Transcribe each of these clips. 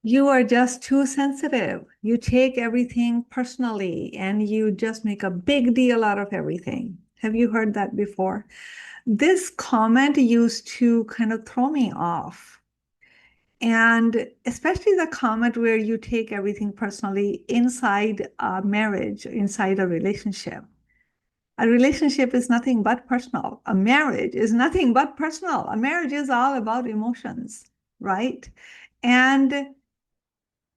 You are just too sensitive. You take everything personally and you just make a big deal out of everything. Have you heard that before? This comment used to kind of throw me off. And especially the comment where you take everything personally inside a marriage, inside a relationship. A relationship is nothing but personal. A marriage is nothing but personal. A marriage is all about emotions, right? And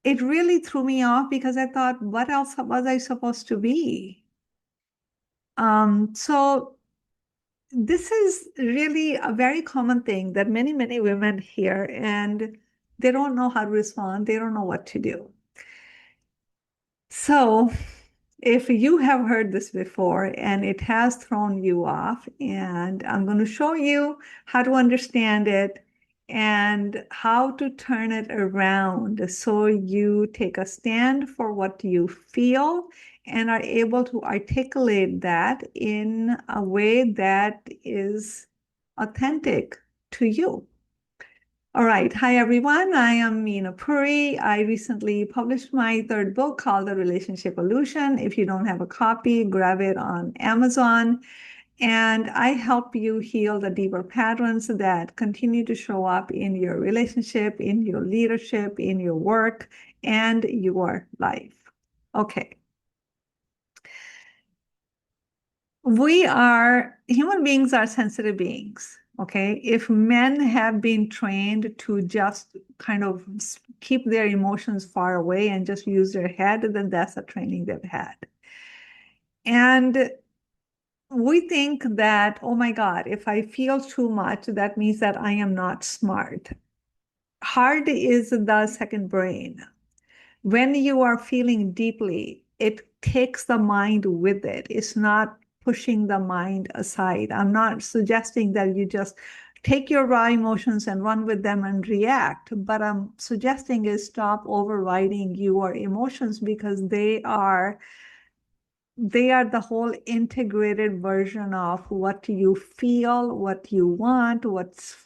it really threw me off because I thought, what else was I supposed to be? So this is really a very common thing that many women hear, and they don't know how to respond. They don't know what to do. So if you have heard this before and it has thrown you off, and I'm going to show you how to understand it and how to turn it around so you take a stand for what you feel and are able to articulate that in a way that is authentic to you. All right. Hi, everyone. I am Meena Puri. I recently published my third book called The Relationship Illusion. If you don't have a copy, grab it on Amazon. And I help you heal the deeper patterns that continue to show up in your relationship, in your leadership, in your work, and your life. Okay. Human beings are sensitive beings. Okay. If men have been trained to just kind of keep their emotions far away and just use their head, then that's the training they've had. And we think that, oh my God, if I feel too much, that means that I am not smart. Heart is the second brain. When you are feeling deeply, it takes the mind with it. It's not pushing the mind aside. I'm not suggesting that you just take your raw emotions and run with them and react, but I'm suggesting is stop overriding your emotions because they are the whole integrated version of what you feel, what you want, what's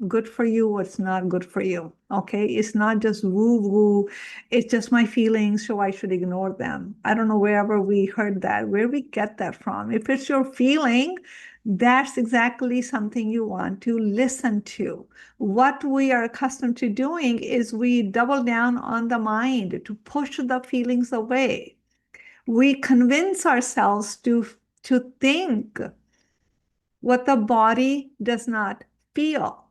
good for you, what's not good for you. Okay. It's not just woo woo. It's just my feelings, so I should ignore them. I don't know wherever we heard that, where we get that from. If it's your feeling, that's exactly something you want to listen to. What we are accustomed to doing is we double down on the mind to push the feelings away. We convince ourselves to think what the body does not feel.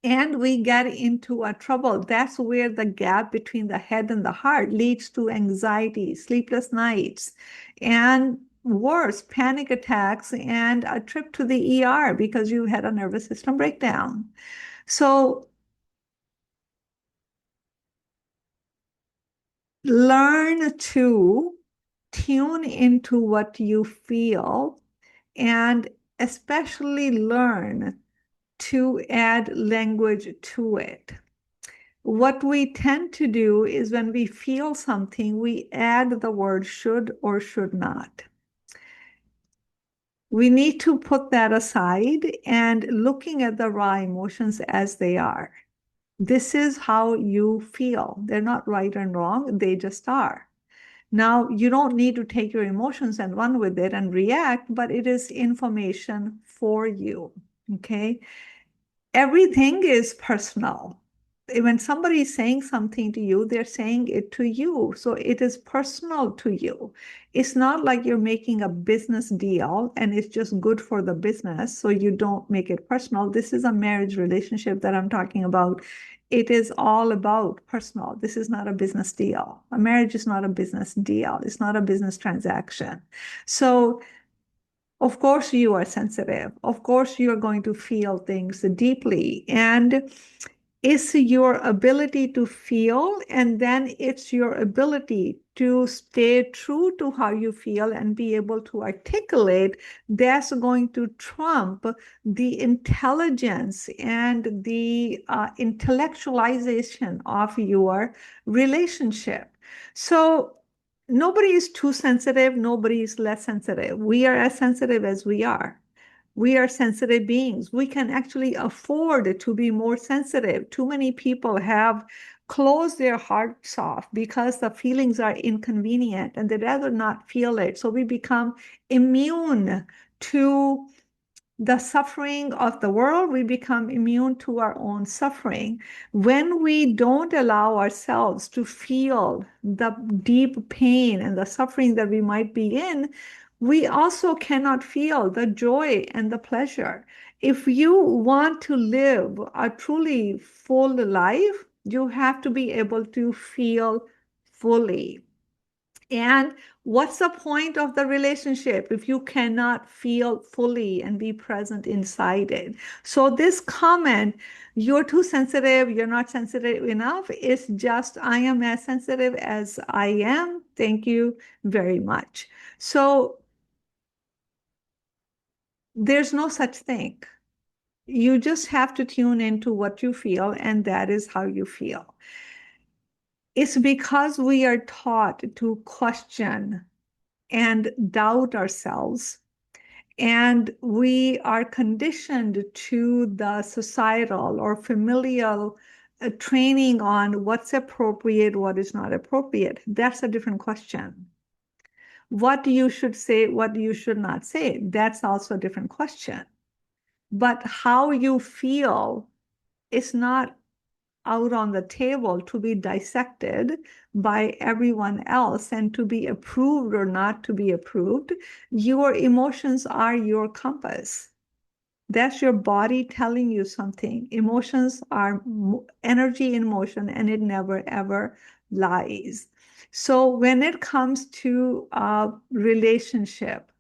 And we get into a trouble. That's where the gap between the head and the heart leads to anxiety, sleepless nights, and worse, panic attacks, and a trip to the ER because you had a nervous system breakdown. So learn to tune into what you feel and especially learn to add language to it. What we tend to do is when we feel something, we add the word should or should not. We need to put that aside and looking at the raw emotions as they are. This is how you feel. They're not right and wrong, they just are. Now, you don't need to take your emotions and run with it and react, but it is information for you. Okay. Everything is personal. When somebody is saying something to you, they're saying it to you. So it is personal to you. It's not like you're making a business deal and it's just good for the business, so you don't make it personal. This is a marriage relationship that I'm talking about. It is all about personal. This is not a business deal. A marriage is not a business deal. It's not a business transaction. So of course, you are sensitive. Of course, you're going to feel things deeply. And it's your ability to feel, and then it's your ability to stay true to how you feel and be able to articulate that's going to trump the intelligence and the intellectualization of your relationship. So nobody is too sensitive, nobody is less sensitive. We are as sensitive as we are. We are sensitive beings. We can actually afford to be more sensitive. Too many people have close their hearts off because the feelings are inconvenient and they'd rather not feel it. So we become immune to the suffering of the world. We become immune to our own suffering. When we don't allow ourselves to feel the deep pain and the suffering that we might be in, we also cannot feel the joy and the pleasure. If you want to live a truly full life, you have to be able to feel fully. And what's the point of the relationship if you cannot feel fully and be present inside it? So, this comment, you're too sensitive, you're not sensitive enough, is just, I am as sensitive as I am. Thank you very much. So, there's no such thing. You just have to tune into what you feel, and that is how you feel. It's because we are taught to question and doubt ourselves. And we are conditioned to the societal or familial training on what's appropriate, what is not appropriate. That's a different question. What you should say, what you should not say, that's also a different question. But how you feel is not out on the table to be dissected by everyone else and to be approved or not to be approved. Your emotions are your compass. That's your body telling you something. Emotions are energy in motion and it never ever lies. So when it comes to a relationship,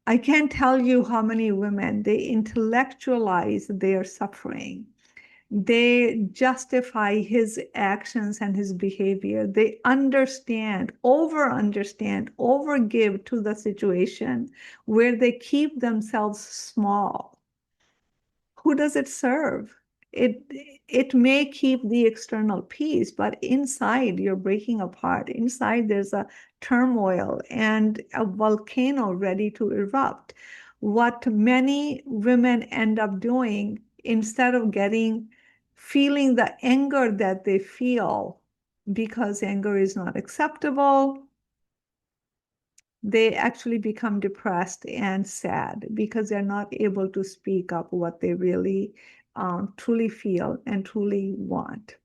I can't tell you how many women they intellectualize their suffering. They justify his actions and his behavior. They understand, overgive to the situation where they keep themselves small. Who does it serve? It, it may keep the external peace, but inside you're breaking apart. Inside there's a turmoil and a volcano ready to erupt. What many women end up doing, instead of feeling the anger that they feel, because anger is not acceptable, they actually become depressed and sad because they're not able to speak up what they really truly feel and truly want.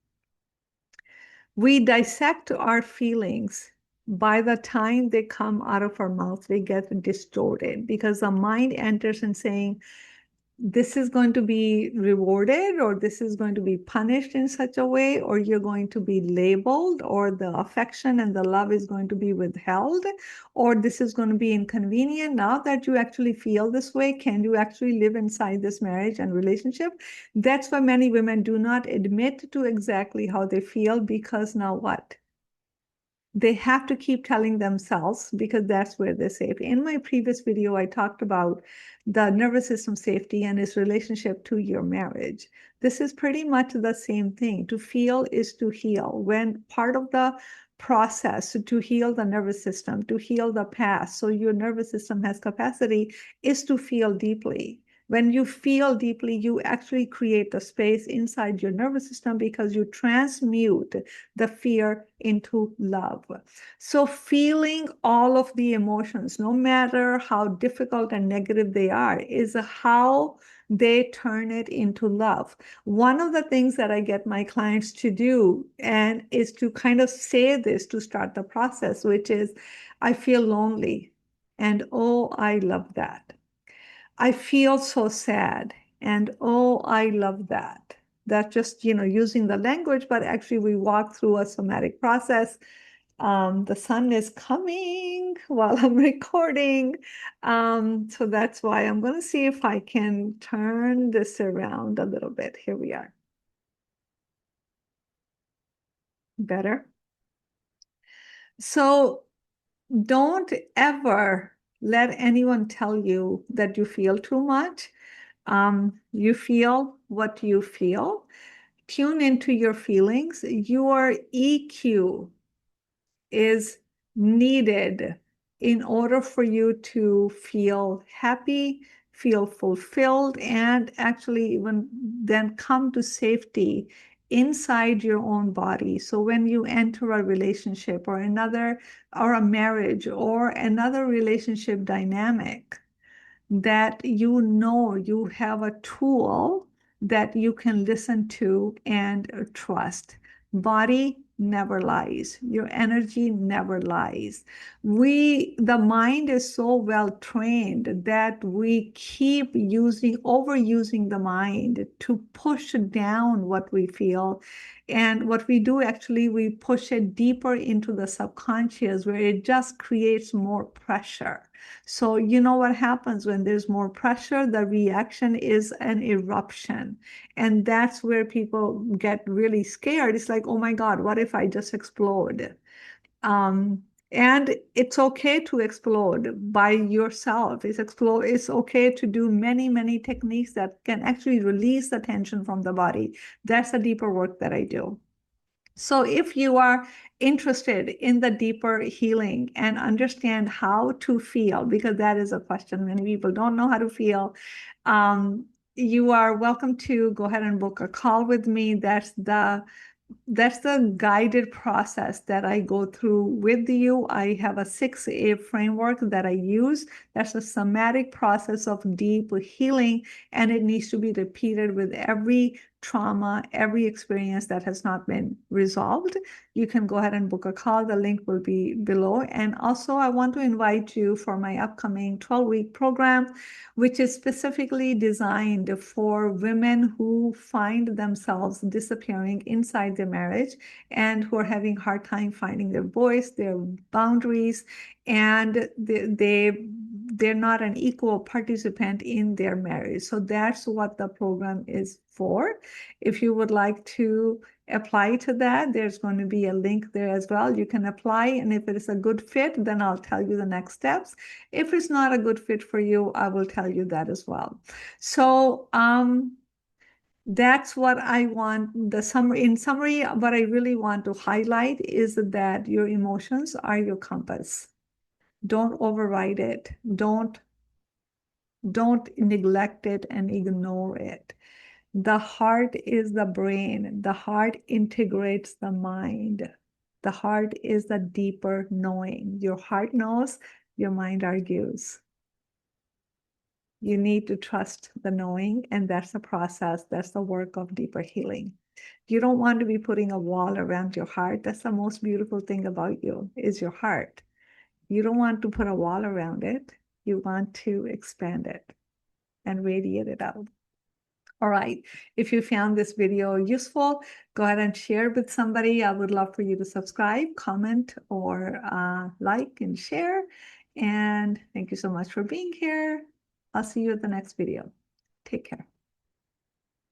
We dissect our feelings. By the time they come out of our mouth, they get distorted because the mind enters in saying, this is going to be rewarded or this is going to be punished in such a way, or you're going to be labeled, or the affection and the love is going to be withheld, or this is going to be inconvenient. Now that you actually feel this way, can you actually live inside this marriage and relationship? That's why many women do not admit to exactly how they feel, because now what? They have to keep telling themselves because that's where they're safe. In my previous video, I talked about the nervous system safety and its relationship to your marriage. This is pretty much the same thing. To feel is to heal. When part of the process to heal the nervous system, to heal the past, so your nervous system has capacity, is to feel deeply. When you feel deeply, you actually create a space inside your nervous system because you transmute the fear into love. So feeling all of the emotions, no matter how difficult and negative they are, is how they turn it into love. One of the things that I get my clients to do and is to kind of say this to start the process, which is, I feel lonely, and oh, I love that. I feel so sad, and oh, I love that. That just, using the language, but actually we walk through a somatic process. The sun is coming while I'm recording. So that's why I'm going to see if I can turn this around a little bit. Here we are. Better. So don't ever let anyone tell you that you feel too much. You feel what you feel. Tune into your feelings. Your EQ is needed in order for you to feel happy, feel fulfilled, and actually even then come to safety inside your own body. So when you enter a relationship or another, or a marriage or another relationship dynamic, that you know you have a tool that you can listen to and trust. Body never lies. Your energy never lies. The mind is so well trained that we keep overusing the mind to push down what we feel. And what we do actually, we push it deeper into the subconscious where it just creates more pressure. So you know what happens when there's more pressure? The reaction is an eruption. And that's where people get really scared. It's like, oh my God, what if I just explode? Um, and it's okay to explode by yourself. It's okay to do many, many techniques that can actually release the tension from the body. That's the deeper work that I do. So if you are interested in the deeper healing and understand how to feel, because that is a question many people don't know how to feel, you are welcome to go ahead and book a call with me. That's the guided process that I go through with you. I have a 6A framework that I use. That's a somatic process of deep healing, and it needs to be repeated with every trauma, every experience that has not been resolved. You can go ahead and book a call. The link will be below. And also, I want to invite you for my upcoming 12-week program, which is specifically designed for women who find themselves disappearing inside their marriage and who are having a hard time finding their voice, their boundaries, and they're not an equal participant in their marriage. So that's what the program is for. If you would like to apply to that, there's going to be a link there as well. You can apply, and if it is a good fit, then I'll tell you the next steps. If it's not a good fit for you, I will tell you that as well. So that's what I want. In summary, what I really want to highlight is that your emotions are your compass. Don't override it. Don't neglect it and ignore it. The heart is the brain. The heart integrates the mind. The heart is the deeper knowing. Your heart knows, your mind argues. You need to trust the knowing, and that's the process. That's the work of deeper healing. You don't want to be putting a wall around your heart. That's the most beautiful thing about you, is your heart. You don't want to put a wall around it. You want to expand it and radiate it out. All right. If you found this video useful, go ahead and share with somebody. I would love for you to subscribe, comment, or like and share. And thank you so much for being here. I'll see you at the next video. Take care.